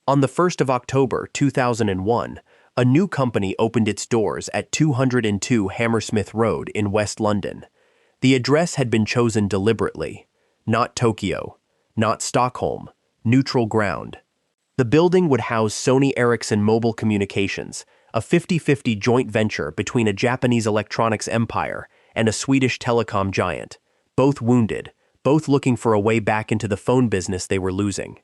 On the 1st of October 2001, a new company opened its doors at 202 Hammersmith Road in West London. The address had been chosen deliberately. Not Tokyo, not Stockholm, neutral ground. The building would house Sony Ericsson Mobile Communications, a 50-50 joint venture between a Japanese electronics empire and a Swedish telecom giant, both wounded, both looking for a way back into the phone business they were losing.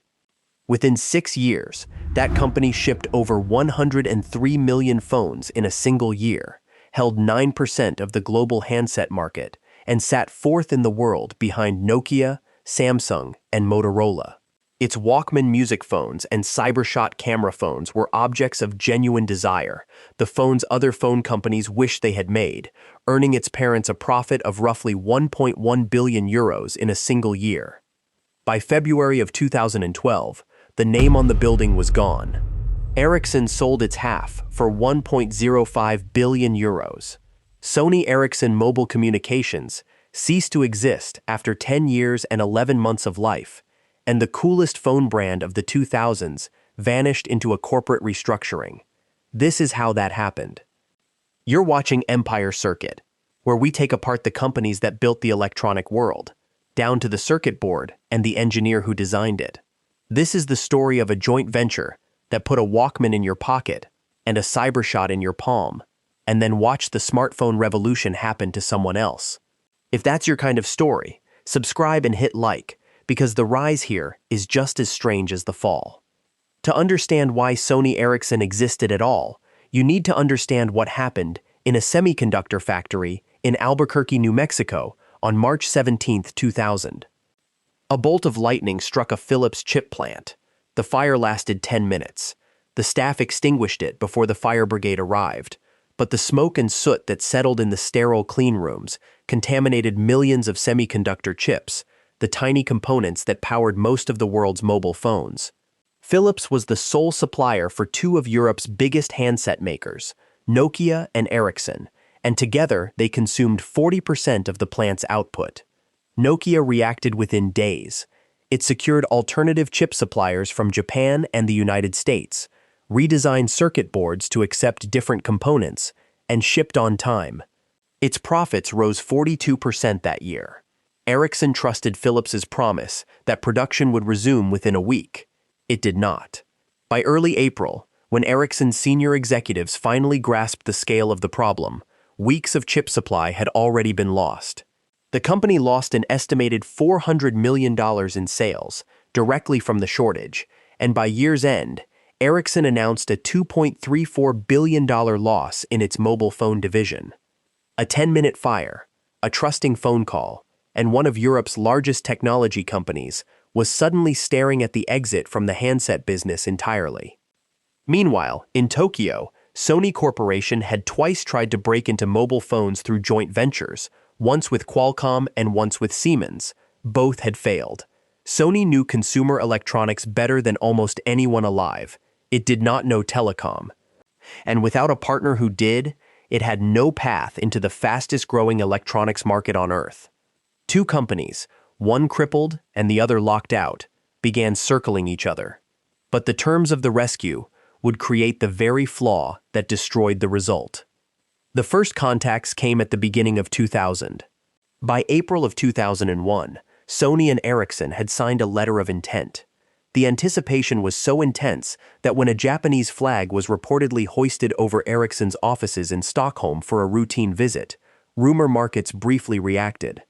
Within 6 years, that company shipped over 103 million phones in a single year, held 9% of the global handset market, and sat fourth in the world behind Nokia, Samsung, and Motorola. Its Walkman music phones and CyberShot camera phones were objects of genuine desire, the phones other phone companies wished they had made, earning its parents a profit of roughly 1.1 billion euros in a single year. By February of 2012, the name on the building was gone. Ericsson sold its half for 1.05 billion euros. Sony Ericsson Mobile Communications ceased to exist after 10 years and 11 months of life, and the coolest phone brand of the 2000s vanished into a corporate restructuring. This is how that happened. You're watching Empire Circuit, where we take apart the companies that built the electronic world, down to the circuit board and the engineer who designed it. This is the story of a joint venture that put a Walkman in your pocket and a CyberShot in your palm, and then watched the smartphone revolution happen to someone else. If that's your kind of story, subscribe and hit like, because the rise here is just as strange as the fall. To understand why Sony Ericsson existed at all, you need to understand what happened in a semiconductor factory in Albuquerque, New Mexico on March 17, 2000. A bolt of lightning struck a Philips chip plant. The fire lasted 10 minutes. The staff extinguished it before the fire brigade arrived, but the smoke and soot that settled in the sterile clean rooms contaminated millions of semiconductor chips, the tiny components that powered most of the world's mobile phones. Philips was the sole supplier for two of Europe's biggest handset makers, Nokia and Ericsson, and together they consumed 40% of the plant's output. Nokia reacted within days. It secured alternative chip suppliers from Japan and the United States, redesigned circuit boards to accept different components, and shipped on time. Its profits rose 42% that year. Ericsson trusted Philips's promise that production would resume within a week. It did not. By early April, when Ericsson's senior executives finally grasped the scale of the problem, weeks of chip supply had already been lost. The company lost an estimated $400 million in sales directly from the shortage, and by year's end, Ericsson announced a $2.34 billion loss in its mobile phone division. A 10-minute fire, a trusting phone call, and one of Europe's largest technology companies was suddenly staring at the exit from the handset business entirely. Meanwhile, in Tokyo, Sony Corporation had twice tried to break into mobile phones through joint ventures, once with Qualcomm and once with Siemens. Both had failed. Sony knew consumer electronics better than almost anyone alive. It did not know telecom. And without a partner who did, it had no path into the fastest-growing electronics market on Earth. Two companies, one crippled and the other locked out, began circling each other. But the terms of the rescue would create the very flaw that destroyed the result. The first contacts came at the beginning of 2000. By April of 2001, Sony and Ericsson had signed a letter of intent. The anticipation was so intense that when a Japanese flag was reportedly hoisted over Ericsson's offices in Stockholm for a routine visit, rumor markets briefly reacted.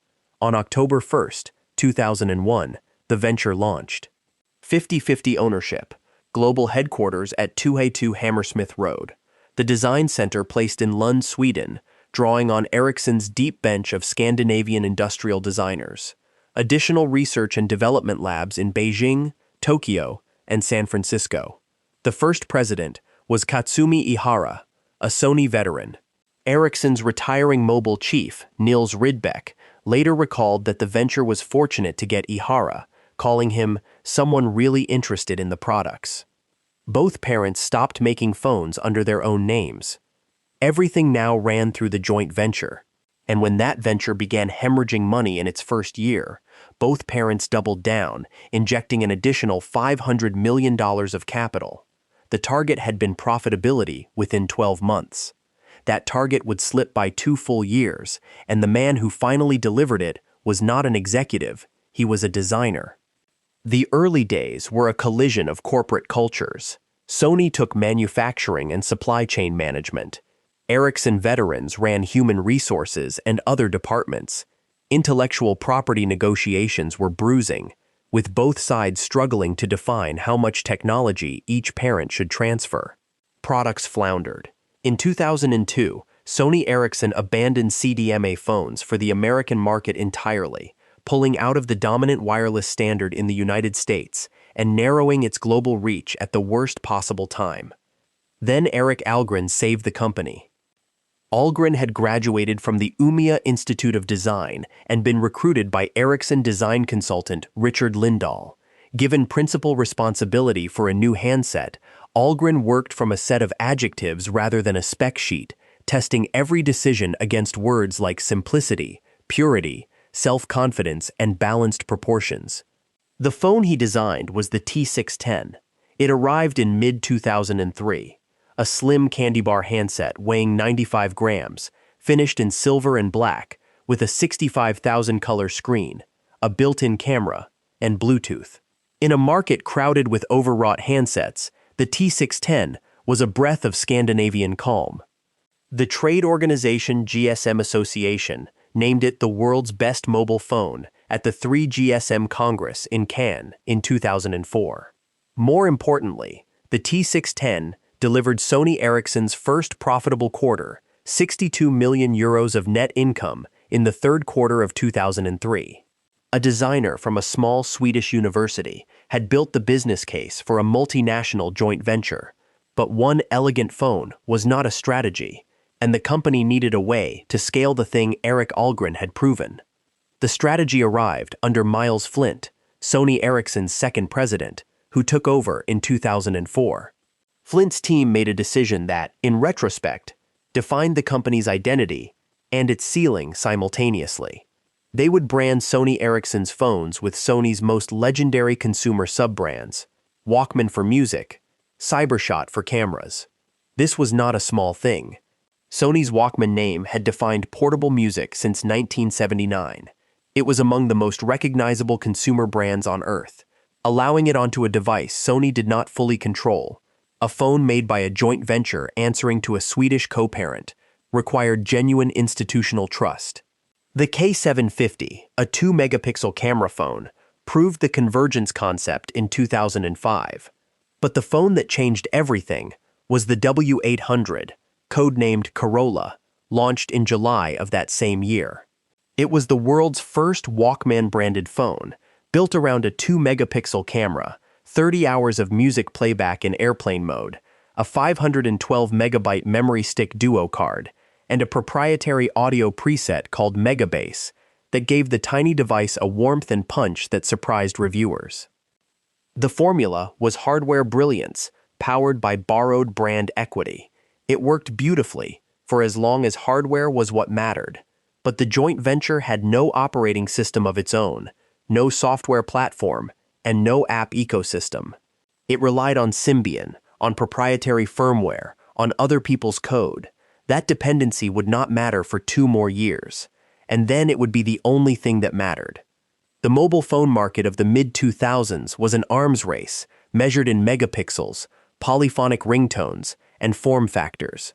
On October 1, 2001, the venture launched. 50-50 ownership, global headquarters at 202 Hammersmith Road. The design center placed in Lund, Sweden, drawing on Ericsson's deep bench of Scandinavian industrial designers. Additional research and development labs in Beijing, Tokyo, and San Francisco. The first president was Katsumi Ihara, a Sony veteran. Ericsson's retiring mobile chief, Niels Rydbeck, later recalled that the venture was fortunate to get Ihara, calling him someone really interested in the products. Both parents stopped making phones under their own names. Everything now ran through the joint venture, and when that venture began hemorrhaging money in its first year, both parents doubled down, injecting an additional $500 million of capital. The target had been profitability within 12 months. That target would slip by 2 full years, and the man who finally delivered it was not an executive, he was a designer. The early days were a collision of corporate cultures. Sony took manufacturing and supply chain management. Ericsson veterans ran human resources and other departments. Intellectual property negotiations were bruising, with both sides struggling to define how much technology each parent should transfer. Products floundered. In 2002, Sony Ericsson abandoned CDMA phones for the American market entirely, pulling out of the dominant wireless standard in the United States and narrowing its global reach at the worst possible time. Then Eric Algren saved the company. Algren had graduated from the Umeå Institute of Design and been recruited by Ericsson design consultant Richard Lindahl. Given principal responsibility for a new handset, Algren worked from a set of adjectives rather than a spec sheet, testing every decision against words like simplicity, purity, self-confidence, and balanced proportions. The phone he designed was the T610. It arrived in mid-2003. A slim candy bar handset weighing 95 grams, finished in silver and black, with a 65,000 color screen, a built-in camera, and Bluetooth. In a market crowded with overwrought handsets, the T610 was a breath of Scandinavian calm. The trade organization GSM Association named it the world's best mobile phone at the 3GSM Congress in Cannes in 2004. More importantly, the T610 delivered Sony Ericsson's first profitable quarter, 62 million euros of net income in the third quarter of 2003. A designer from a small Swedish university had built the business case for a multinational joint venture, but one elegant phone was not a strategy, and the company needed a way to scale the thing Eric Algren had proven. The strategy arrived under Miles Flint, Sony Ericsson's second president, who took over in 2004. Flint's team made a decision that, in retrospect, defined the company's identity and its ceiling simultaneously. They would brand Sony Ericsson's phones with Sony's most legendary consumer sub-brands, Walkman for music, Cybershot for cameras. This was not a small thing. Sony's Walkman name had defined portable music since 1979. It was among the most recognizable consumer brands on Earth. Allowing it onto a device Sony did not fully control, a phone made by a joint venture answering to a Swedish co-parent, required genuine institutional trust. The K750, a 2-megapixel camera phone, proved the convergence concept in 2005. But the phone that changed everything was the W800, codenamed Corolla, launched in July of that same year. It was the world's first Walkman-branded phone, built around a 2-megapixel camera, 30 hours of music playback in airplane mode, a 512-megabyte memory stick duo card, and a proprietary audio preset called Megabass that gave the tiny device a warmth and punch that surprised reviewers. The formula was hardware brilliance, powered by borrowed brand equity. It worked beautifully, for as long as hardware was what mattered. But the joint venture had no operating system of its own, no software platform, and no app ecosystem. It relied on Symbian, on proprietary firmware, on other people's code. That dependency would not matter for 2 more years, and then it would be the only thing that mattered. The mobile phone market of the mid-2000s was an arms race, measured in megapixels, polyphonic ringtones, and form factors.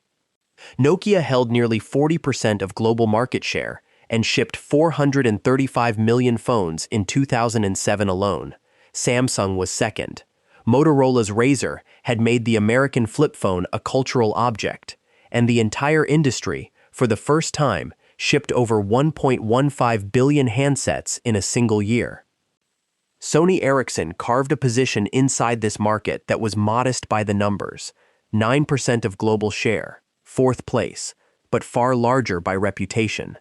Nokia held nearly 40% of global market share and shipped 435 million phones in 2007 alone. Samsung was second. Motorola's Razr had made the American flip phone a cultural object, and the entire industry, for the first time, shipped over 1.15 billion handsets in a single year. Sony Ericsson carved a position inside this market that was modest by the numbers, 9% of global share, 4th place, but far larger by reputation.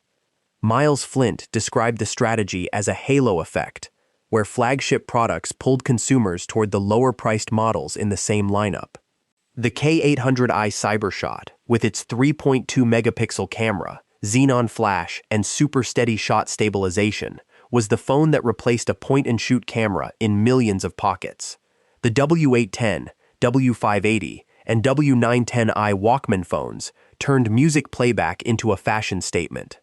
Miles Flint described the strategy as a halo effect, where flagship products pulled consumers toward the lower-priced models in the same lineup. The K800i Cybershot, with its 3.2-megapixel camera, xenon flash, and super steady shot stabilization, was the phone that replaced a point-and-shoot camera in millions of pockets. The W810, W580, and W910i Walkman phones turned music playback into a fashion statement.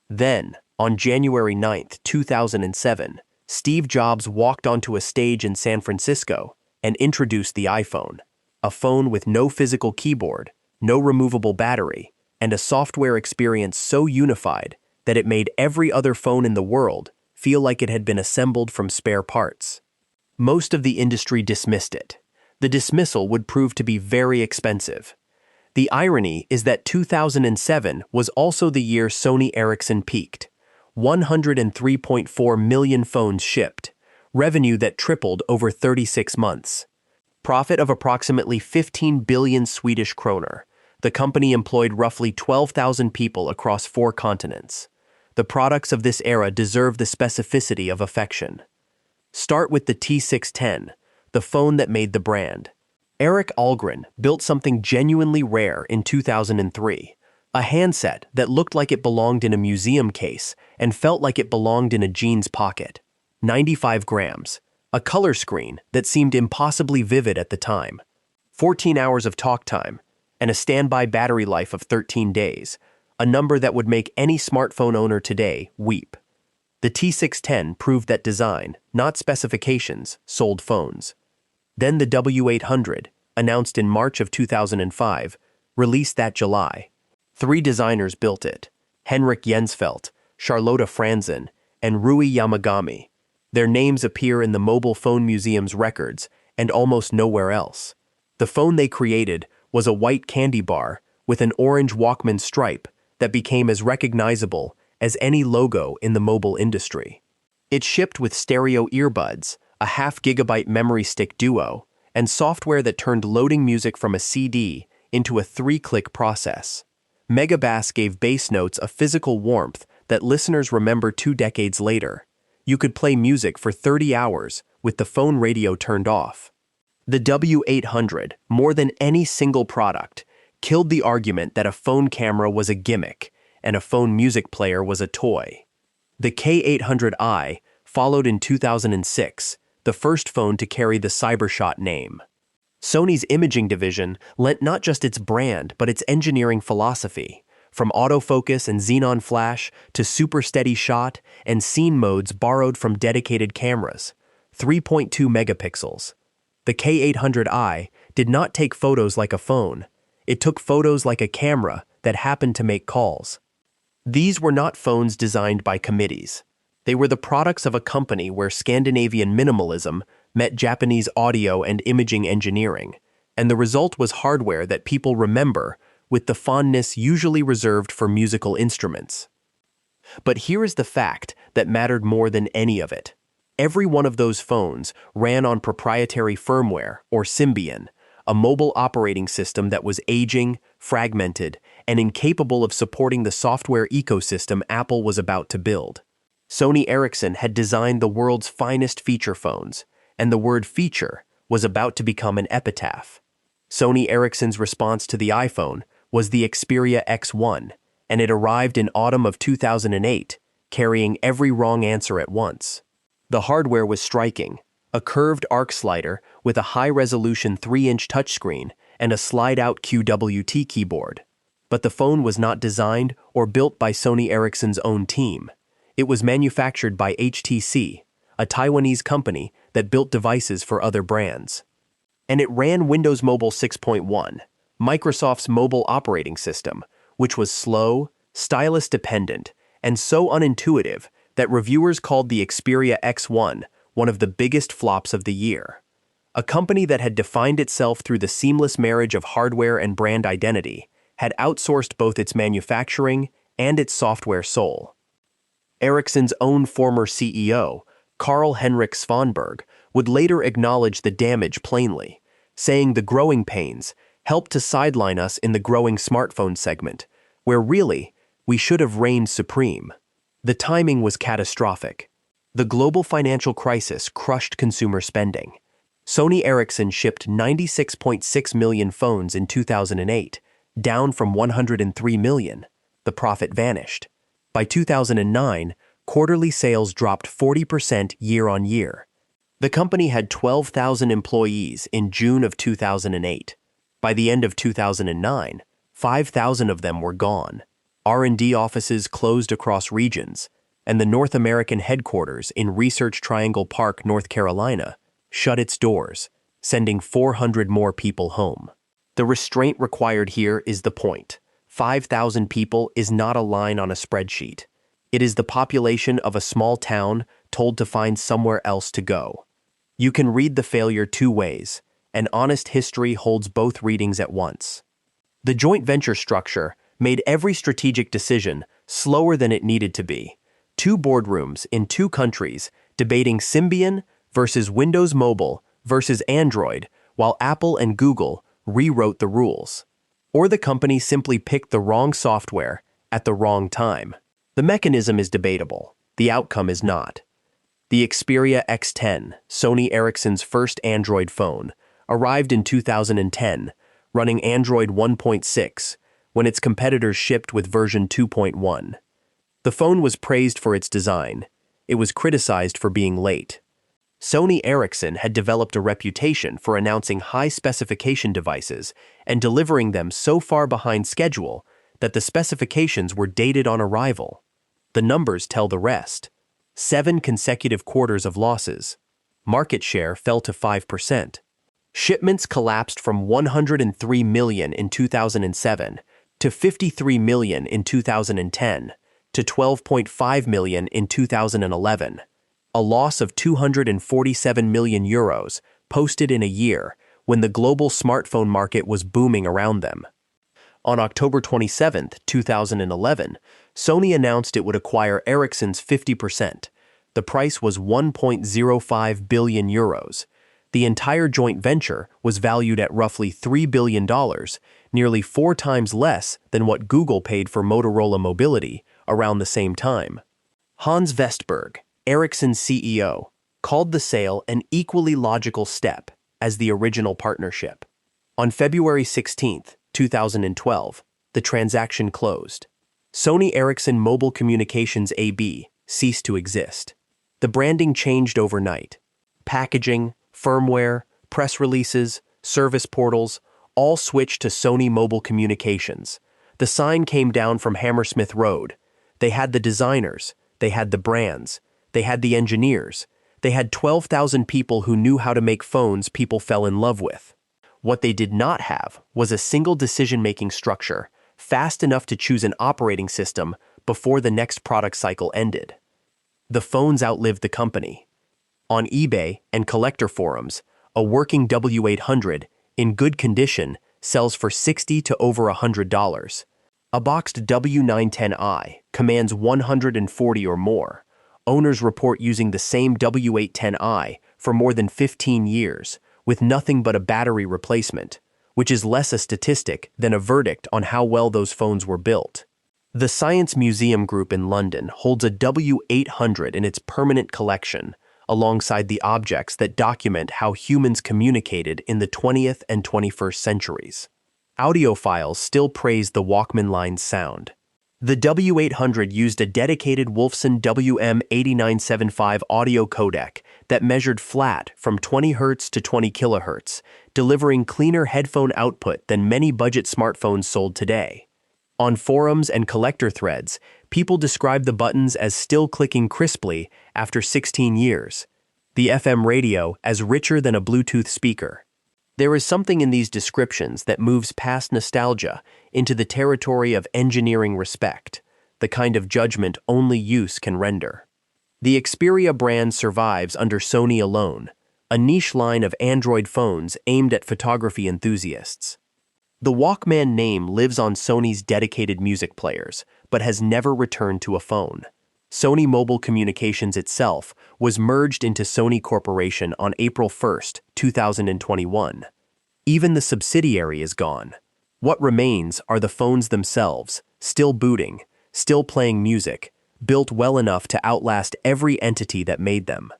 Then, on January 9, 2007, Steve Jobs walked onto a stage in San Francisco and introduced the iPhone, a phone with no physical keyboard, no removable battery, and a software experience so unified that it made every other phone in the world feel like it had been assembled from spare parts. Most of the industry dismissed it. The dismissal would prove to be very expensive. The irony is that 2007 was also the year Sony Ericsson peaked. 103.4 million phones shipped, revenue that tripled over 36 months. Profit of approximately 15 billion Swedish kroner. The company employed roughly 12,000 people across 4 continents. The products of this era deserve the specificity of affection. Start with the T610, the phone that made the brand. Erik Ahlgren built something genuinely rare in 2003, a handset that looked like it belonged in a museum case and felt like it belonged in a jeans pocket. 95 grams, a color screen that seemed impossibly vivid at the time, 14 hours of talk time, and a standby battery life of 13 days, a number that would make any smartphone owner today weep. The T610 proved that design, not specifications, sold phones. Then the W800, announced in March of 2005, released that July. 3 designers built it: Henrik Jensfeldt, Charlotta Franzen, and Rui Yamagami. Their names appear in the Mobile Phone Museum's records and almost nowhere else. The phone they created was a white candy bar with an orange Walkman stripe that became as recognizable as any logo in the mobile industry. It shipped with stereo earbuds, a half-gigabyte memory stick duo, and software that turned loading music from a CD into a 3-click process. Megabass gave bass notes a physical warmth that listeners remember 2 decades later. You could play music for 30 hours with the phone radio turned off. The W800, more than any single product, killed the argument that a phone camera was a gimmick and a phone music player was a toy. The K800i followed in 2006, the first phone to carry the Cybershot name. Sony's imaging division lent not just its brand but its engineering philosophy, from autofocus and xenon flash to super steady shot and scene modes borrowed from dedicated cameras. 3.2 megapixels. The K800i did not take photos like a phone. It took photos like a camera that happened to make calls. These were not phones designed by committees. They were the products of a company where Scandinavian minimalism met Japanese audio and imaging engineering, and the result was hardware that people remember with the fondness usually reserved for musical instruments. But here is the fact that mattered more than any of it. Every one of those phones ran on proprietary firmware, or Symbian, a mobile operating system that was aging, fragmented, and incapable of supporting the software ecosystem Apple was about to build. Sony Ericsson had designed the world's finest feature phones, and the word feature was about to become an epitaph. Sony Ericsson's response to the iPhone was the Xperia X1, and it arrived in autumn of 2008, carrying every wrong answer at once. The hardware was striking: a curved arc slider with a high-resolution 3-inch touchscreen and a slide-out QWT keyboard. But the phone was not designed or built by Sony Ericsson's own team. It was manufactured by HTC, a Taiwanese company that built devices for other brands. And it ran Windows Mobile 6.1, Microsoft's mobile operating system, which was slow, stylus-dependent, and so unintuitive that reviewers called the Xperia X1 one of the biggest flops of the year. A company that had defined itself through the seamless marriage of hardware and brand identity had outsourced both its manufacturing and its software soul. Ericsson's own former CEO, Carl-Henrik Svanberg, would later acknowledge the damage plainly, saying the growing pains helped to sideline us in the growing smartphone segment, where really, we should have reigned supreme. The timing was catastrophic. The global financial crisis crushed consumer spending. Sony Ericsson shipped 96.6 million phones in 2008, down from 103 million. The profit vanished. By 2009, Quarterly sales dropped 40% year-on-year. The company had 12,000 employees in June of 2008. By the end of 2009, 5,000 of them were gone. R&D offices closed across regions, and the North American headquarters in Research Triangle Park, North Carolina, shut its doors, sending 400 more people home. The restraint required here is the point. 5,000 people is not a line on a spreadsheet. It is the population of a small town told to find somewhere else to go. You can read the failure two ways. An honest history holds both readings at once. The joint venture structure made every strategic decision slower than it needed to be. 2 boardrooms in 2 countries debating Symbian versus Windows Mobile versus Android, while Apple and Google rewrote the rules. Or the company simply picked the wrong software at the wrong time. The mechanism is debatable. The outcome is not. The Xperia X10, Sony Ericsson's first Android phone, arrived in 2010, running Android 1.6, when its competitors shipped with version 2.1. The phone was praised for its design. It was criticized for being late. Sony Ericsson had developed a reputation for announcing high-specification devices and delivering them so far behind schedule that the specifications were dated on arrival. The numbers tell the rest. 7 consecutive quarters of losses. Market share fell to 5%. Shipments collapsed from 103 million in 2007 to 53 million in 2010 to 12.5 million in 2011. A loss of 247 million euros posted in a year when the global smartphone market was booming around them. On October 27, 2011, Sony announced it would acquire Ericsson's 50%. The price was 1.05 billion euros. The entire joint venture was valued at roughly $3 billion, nearly 4 times less than what Google paid for Motorola Mobility around the same time. Hans Vestberg, Ericsson's CEO, called the sale an equally logical step as the original partnership. On February 16, 2012, the transaction closed. Sony Ericsson Mobile Communications AB ceased to exist. The branding changed overnight. Packaging, firmware, press releases, service portals, all switched to Sony Mobile Communications. The sign came down from Hammersmith Road. They had the designers, they had the brands, they had the engineers, they had 12,000 people who knew how to make phones people fell in love with. What they did not have was a single decision-making structure, fast enough to choose an operating system before the next product cycle ended. The phones outlived the company. On eBay and collector forums, a working W800, in good condition, sells for $60 to over $100. A boxed W910i commands $140 or more. Owners report using the same W810i for more than 15 years, with nothing but a battery replacement, which is less a statistic than a verdict on how well those phones were built. The Science Museum Group in London holds a W800 in its permanent collection, alongside the objects that document how humans communicated in the 20th and 21st centuries. Audiophiles still praise the Walkman line's sound. The W800 used a dedicated Wolfson WM8975 audio codec that measured flat from 20 Hz to 20 kHz, delivering cleaner headphone output than many budget smartphones sold today. On forums and collector threads, people describe the buttons as still clicking crisply after 16 years, the FM radio as richer than a Bluetooth speaker. There is something in these descriptions that moves past nostalgia into the territory of engineering respect, the kind of judgment only use can render. The Xperia brand survives under Sony alone, a niche line of Android phones aimed at photography enthusiasts. The Walkman name lives on Sony's dedicated music players, but has never returned to a phone. Sony Mobile Communications itself was merged into Sony Corporation on April 1, 2021. Even the subsidiary is gone. What remains are the phones themselves, still booting, still playing music, built well enough to outlast every entity that made them.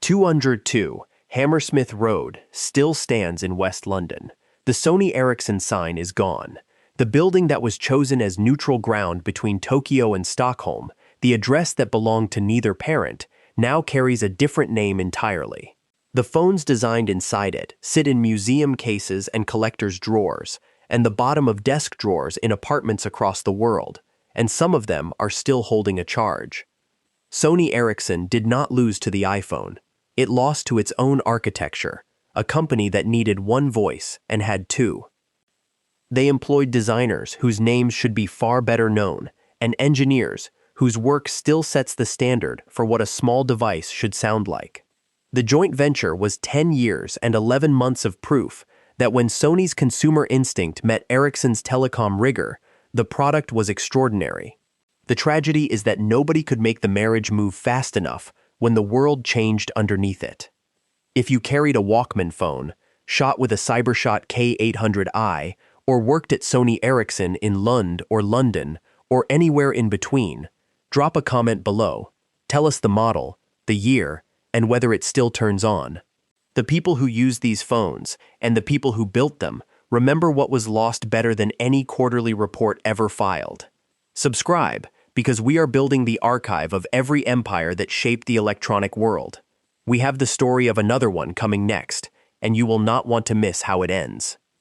202 Hammersmith Road still stands in West London. The Sony Ericsson sign is gone. The building that was chosen as neutral ground between Tokyo and Stockholm, The address that belonged to neither parent now carries a different name entirely. The phones designed inside it sit in museum cases and collectors' drawers, and the bottom of desk drawers in apartments across the world, and some of them are still holding a charge. Sony Ericsson did not lose to the iPhone. It lost to its own architecture, a company that needed one voice and had two. They employed designers whose names should be far better known, and engineers whose work still sets the standard for what a small device should sound like. The joint venture was 10 years and 11 months of proof that when Sony's consumer instinct met Ericsson's telecom rigor, the product was extraordinary. The tragedy is that nobody could make the marriage move fast enough when the world changed underneath it. If you carried a Walkman phone, shot with a Cybershot K800i, or worked at Sony Ericsson in Lund or London, or anywhere in between, drop a comment below. Tell us the model, the year, and whether it still turns on. The people who use these phones, and the people who built them, remember what was lost better than any quarterly report ever filed. Subscribe, because we are building the archive of every empire that shaped the electronic world. We have the story of another one coming next, and you will not want to miss how it ends.